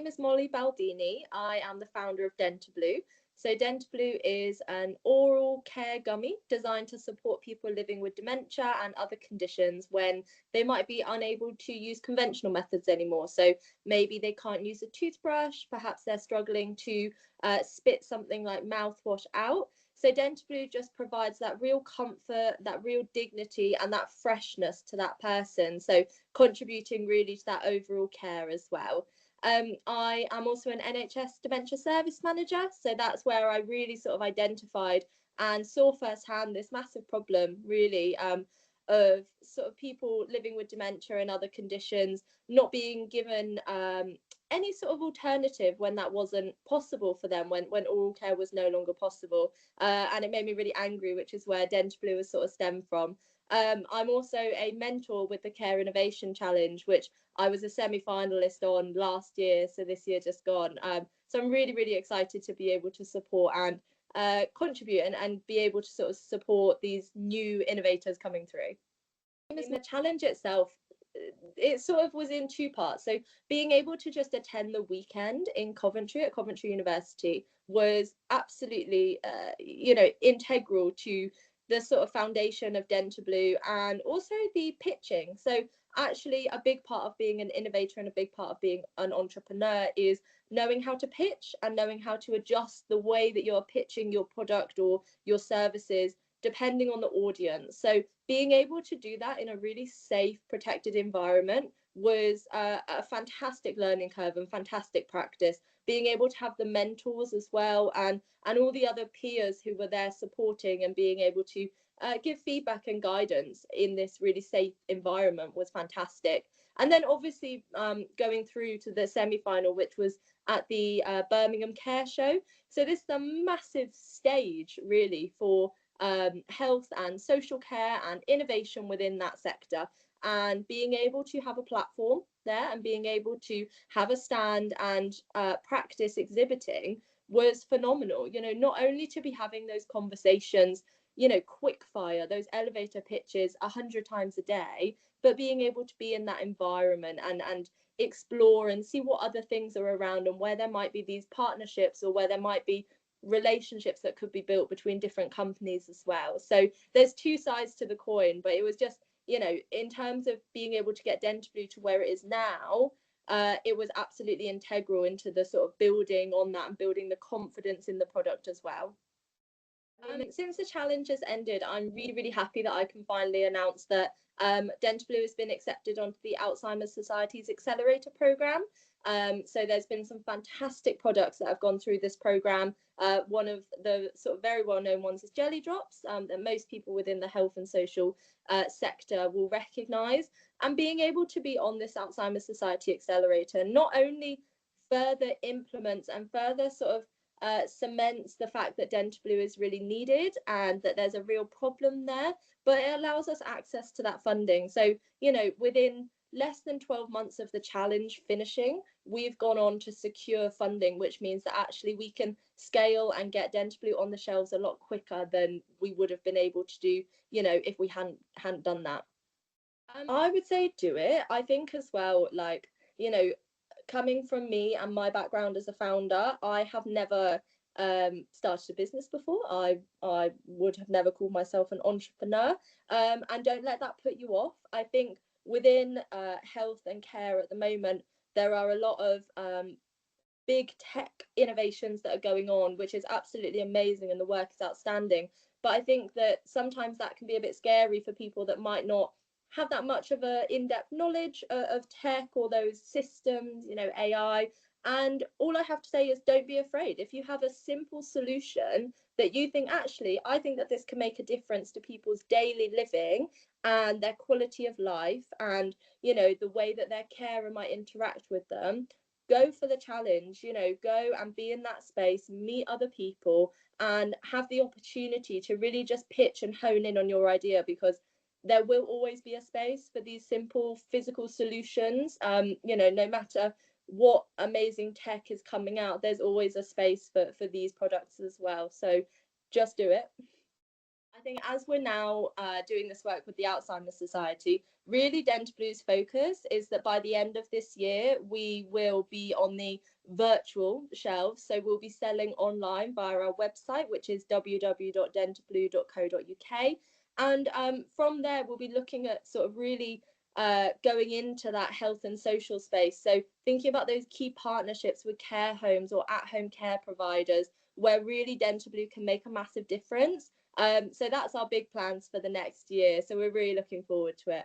name is Molly Baldini. I am the founder of Dentablue. So Dentablue is an oral care gummy designed to support people living with dementia and other conditions when they might be unable to use conventional methods anymore. So maybe they can't use a toothbrush, perhaps they're struggling to spit something like mouthwash out. So Dentablue just provides that real comfort, that real dignity, and that freshness to that person. So contributing really to that overall care as well. I am also an NHS dementia service manager, so that's where I really sort of identified and saw firsthand this massive problem, really, of sort of people living with dementia and other conditions not being given any sort of alternative when that wasn't possible for them, when oral care was no longer possible. And it made me really angry, which is where Dentablue was sort of stemmed from. I'm also a mentor with the Care Innovation Challenge, which I was a semi-finalist on last year, so this year just gone. So I'm really, really excited to be able to support and contribute and be able to sort of support these new innovators coming through. In the challenge itself, it sort of was in two parts. So being able to just attend the weekend in Coventry at Coventry University was absolutely, integral to the sort of foundation of Dentablue and also the pitching. So actually a big part of being an innovator and a big part of being an entrepreneur is knowing how to pitch and knowing how to adjust the way that you're pitching your product or your services depending on the audience. So being able to do that in a really safe, protected environment was a fantastic learning curve and fantastic practice. Being able to have the mentors as well and all the other peers who were there supporting and being able to give feedback and guidance in this really safe environment was fantastic. And then obviously going through to the semi-final, which was at the Birmingham Care Show. So this is a massive stage really for health and social care and innovation within that sector, and being able to have a platform there and being able to have a stand and practice exhibiting was phenomenal. Not only to be having those conversations, quick fire, those elevator pitches 100 times a day, but being able to be in that environment and explore and see what other things are around and where there might be these partnerships or where there might be relationships that could be built between different companies as well. So there's two sides to the coin, but it was just, in terms of being able to get Dentablue to where it is now, it was absolutely integral into the sort of building on that and building the confidence in the product as well. Since the challenge has ended, I'm really, really happy that I can finally announce that Dentablue has been accepted onto the Alzheimer's Society's Accelerator Programme. So there's been some fantastic products that have gone through this programme. One of the sort of very well-known ones is Jelly Drops, that most people within the health and social sector will recognise. And being able to be on this Alzheimer's Society Accelerator not only further implements and further sort of cements the fact that Dentablue is really needed and that there's a real problem there, but it allows us access to that funding. So, within less than 12 months of the challenge finishing, we've gone on to secure funding, which means that actually we can scale and get Dentablue on the shelves a lot quicker than we would have been able to do, if we hadn't done that. I would say do it. I think as well, like, coming from me and my background as a founder, I have never started a business before. I would have never called myself an entrepreneur, and don't let that put you off. I think within health and care at the moment, there are a lot of big tech innovations that are going on, which is absolutely amazing, and the work is outstanding. But I think that sometimes that can be a bit scary for people that might not have that much of a in-depth knowledge of tech or those systems, AI. And all I have to say is don't be afraid. If you have a simple solution that you think, actually, I think that this can make a difference to people's daily living and their quality of life and, the way that their carer might interact with them, go for the challenge, go and be in that space, meet other people and have the opportunity to really just pitch and hone in on your idea, because there will always be a space for these simple physical solutions. No matter what amazing tech is coming out, there's always a space for these products as well. So just do it. I think as we're now doing this work with the Alzheimer's Society, really Dentablue's focus is that by the end of this year, we will be on the virtual shelves. So we'll be selling online via our website, which is www.dentablue.co.uk. And from there, we'll be looking at sort of really going into that health and social space. So thinking about those key partnerships with care homes or at-home care providers, where really Dentablue can make a massive difference. So that's our big plans for the next year. So we're really looking forward to it.